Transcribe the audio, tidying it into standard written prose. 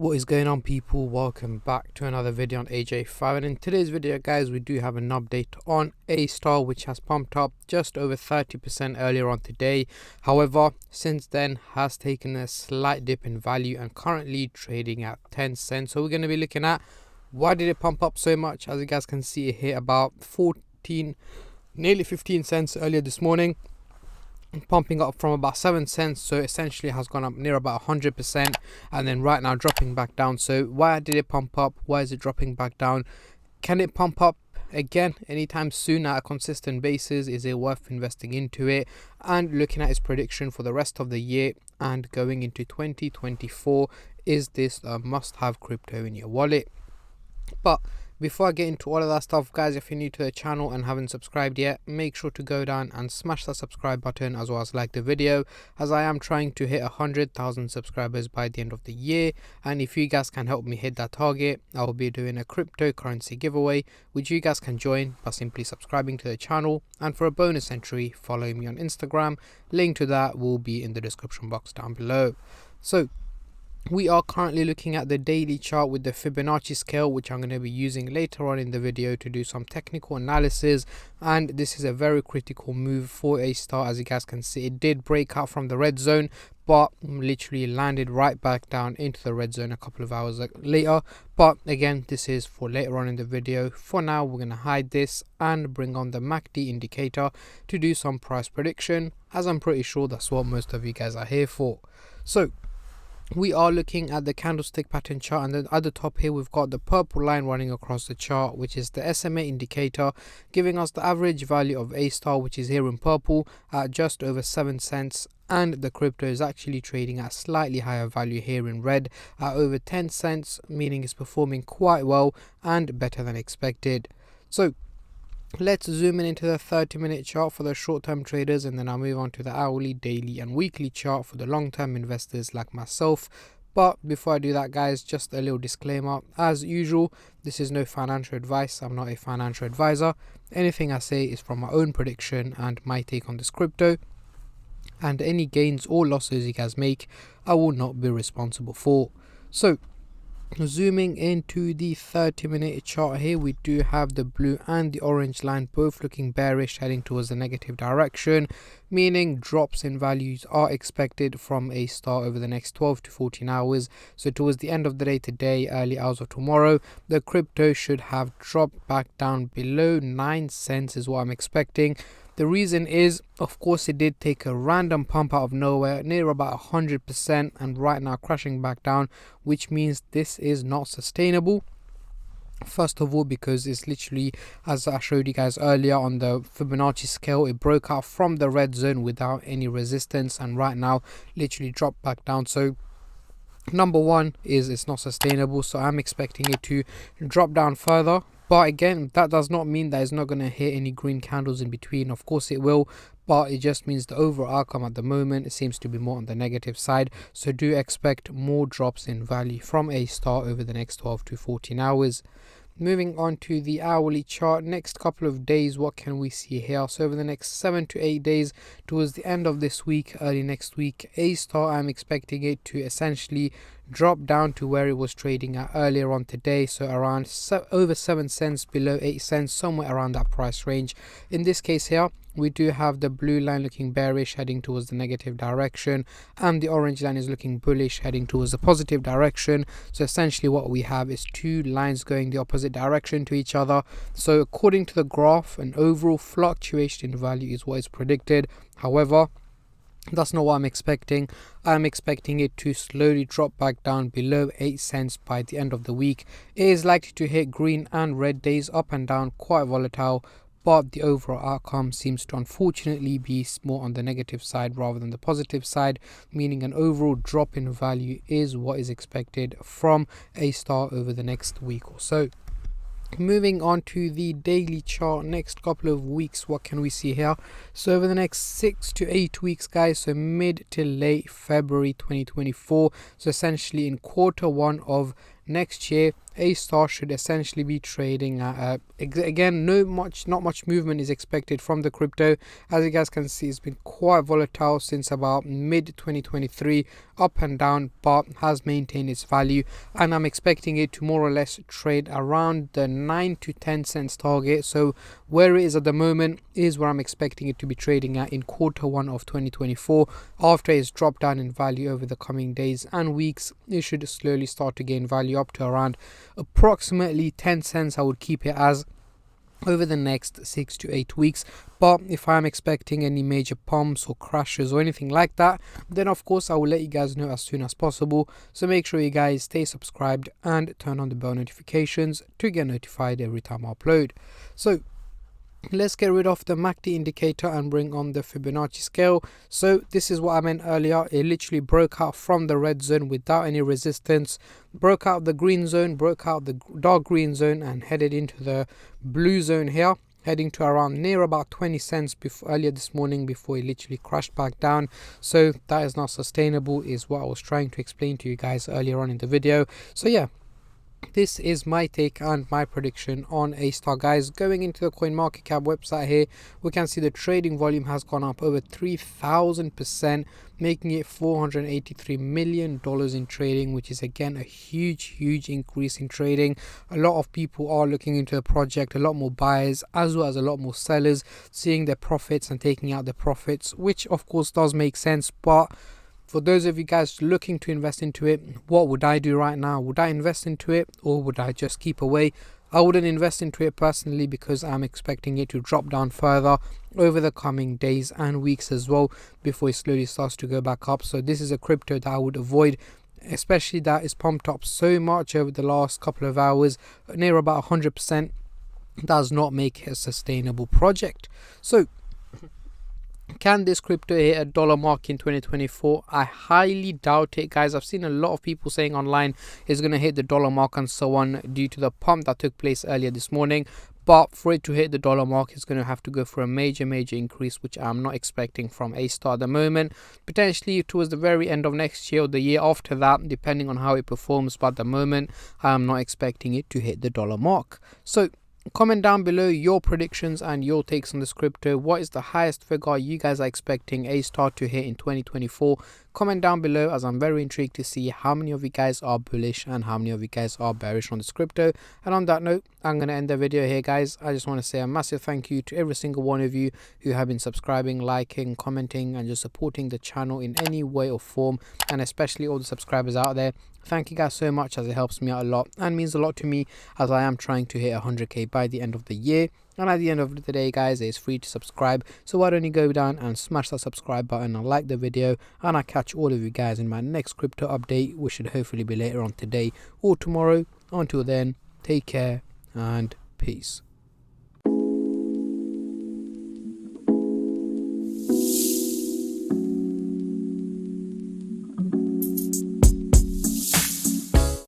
What is going on, people? Welcome back to another video on AJ5, and in today's video guys we do have an update on Astar, which has pumped up just over 30% earlier on today. However, since then has taken a slight dip in value and currently trading at 10 cents. So we're going to be looking at why did it pump up so much. As you guys can see, it hit about 14, nearly 15 cents earlier this morning, pumping up from about 7 cents, so essentially has gone up near about 100%, and then right now dropping back down. So why did it pump up? Why is it dropping back down? Can it pump up again anytime soon at a consistent basis? Is it worth investing into it? And looking at its prediction for the rest of the year and going into 2024, is this a must-have crypto in your wallet? But before I get into all of that stuff, guys, if you're new to the channel and haven't subscribed yet, make sure to go down and smash that subscribe button, as well as like the video, as I am trying to hit 100,000 subscribers by the end of the year. And if you guys can help me hit that target, I will be doing a cryptocurrency giveaway, which you guys can join by simply subscribing to the channel. And for a bonus entry, follow me on Instagram. Link to that will be in the description box down below. So we are currently looking at the daily chart with the Fibonacci scale, which I'm going to be using later on in the video to do some technical analysis. And this is a very critical move for Astar. As you guys can see, it did break out from the red zone, but literally landed right back down into the red zone a couple of hours later. But again, this is for later on in the video. For now, we're going to hide this and bring on the MACD indicator to do some price prediction, as I'm pretty sure that's what most of you guys are here for. So we are looking at the candlestick pattern chart, and then at the top here we've got the purple line running across the chart, which is the SMA indicator, giving us the average value of Astar, which is here in purple at just over 7 cents. And the crypto is actually trading at slightly higher value here in red at over 10 cents, meaning it's performing quite well and better than expected. So let's zoom in into the 30-minute chart for the short-term traders, and then I'll move on to the hourly, daily and weekly chart for the long-term investors like myself. But before I do that, guys, just a little disclaimer. As usual, this is no financial advice. I'm not a financial advisor. Anything I say is from my own prediction and my take on this crypto, and any gains or losses you guys make, I will not be responsible for. So zooming into the 30-minute chart here, we do have the blue and the orange line both looking bearish, heading towards the negative direction, meaning drops in values are expected from Astar over the next 12 to 14 hours. So towards the end of the day today, early hours of tomorrow, the crypto should have dropped back down below 9 cents is what I'm expecting. The reason is, of course, it did take a random pump out of nowhere, near about 100%, and right now crashing back down, which means this is not sustainable. First of all, because it's literally, as I showed you guys earlier on the Fibonacci scale, it broke out from the red zone without any resistance, and right now literally dropped back down. So number one is it's not sustainable, so I'm expecting it to drop down further. But again, that does not mean that it's not going to hit any green candles in between. Of course it will, but it just means the overall outcome at the moment, it seems to be more on the negative side. So do expect more drops in value from Astar over the next 12 to 14 hours. Moving on to the hourly chart, next couple of days, what can we see here? So over the next 7 to 8 days, towards the end of this week, early next week, Astar, I'm expecting it to essentially drop down to where it was trading at earlier on today, so around over 7 cents, below 8 cents, somewhere around that price range. In this case here, we do have the blue line looking bearish, heading towards the negative direction, and the orange line is looking bullish, heading towards the positive direction. So essentially what we have is two lines going the opposite direction to each other. So according to the graph, an overall fluctuation in value is what is predicted. However, that's not what I'm expecting. I'm expecting it to slowly drop back down below 8 cents by the end of the week. It is likely to hit green and red days, up and down, quite volatile, but the overall outcome seems to unfortunately be more on the negative side rather than the positive side, meaning an overall drop in value is what is expected from Astar over the next week or so. Moving on to the daily chart, next couple of weeks, what can we see here? So over the next 6 to 8 weeks, guys, so mid to late February 2024, so essentially in quarter one of next year, Astar should essentially be trading at again, not much movement is expected from the crypto. As you guys can see, it's been quite volatile since about mid 2023, up and down, but has maintained its value, and I'm expecting it to more or less trade around the 9 to 10 cents target. So where it is at the moment is where I'm expecting it to be trading at in Q1 of 2024. After it's dropped down in value over the coming days and weeks, it should slowly start to gain value up to around approximately 10 cents. I would keep it as over the next 6 to 8 weeks. But if I'm expecting any major pumps or crashes or anything like that, then of course I will let you guys know as soon as possible. So make sure you guys stay subscribed and turn on the bell notifications to get notified every time I upload. So let's get rid of the MACD indicator and bring on the Fibonacci scale. So this is what I meant earlier. It literally broke out from the red zone without any resistance, broke out the green zone, broke out the dark green zone, and headed into the blue zone here, heading to around near about 20 cents earlier this morning before it literally crashed back down. So that is not sustainable, is what I was trying to explain to you guys earlier on in the video. So yeah, this is my take and my prediction on Astar, guys. Going into the CoinMarketCap website here, we can see the trading volume has gone up over 3,000%, making it $483 million in trading, which is again a huge increase in trading. A lot of people are looking into the project, a lot more buyers as well as a lot more sellers seeing their profits and taking out the profits, which of course does make sense. But for those of you guys looking to invest into it, what would I do right now? Would I invest into it or would I just keep away? I wouldn't invest into it personally because I'm expecting it to drop down further over the coming days and weeks as well before it slowly starts to go back up. So this is a crypto that I would avoid, especially that is pumped up so much over the last couple of hours, near about 100%. Does not make it a sustainable project. So can this crypto hit a dollar mark in 2024? I highly doubt it, guys. I've seen a lot of people saying online it's going to hit the dollar mark and so on due to the pump that took place earlier this morning. But for it to hit the dollar mark, it's going to have to go for a major increase, which I'm not expecting from Astar at the moment. Potentially towards the very end of next year or the year after that, depending on how it performs. But at the moment, I'm not expecting it to hit the dollar mark. So comment down below your predictions and your takes on this crypto. What is the highest figure you guys are expecting Astar to hit in 2024? Comment down below, as I'm very intrigued to see how many of you guys are bullish and how many of you guys are bearish on this crypto. And on that note, I'm going to end the video here, guys. I just want to say a massive thank you to every single one of you who have been subscribing, liking, commenting and just supporting the channel in any way or form, and especially all the subscribers out there. Thank you guys so much, as it helps me out a lot and means a lot to me, as I am trying to hit 100k by the end of the year. And at the end of the day, guys, it's free to subscribe, so why don't you go down and smash that subscribe button and like the video, and I'll catch all of you guys in my next crypto update, which should hopefully be later on today or tomorrow. Until then, take care and peace.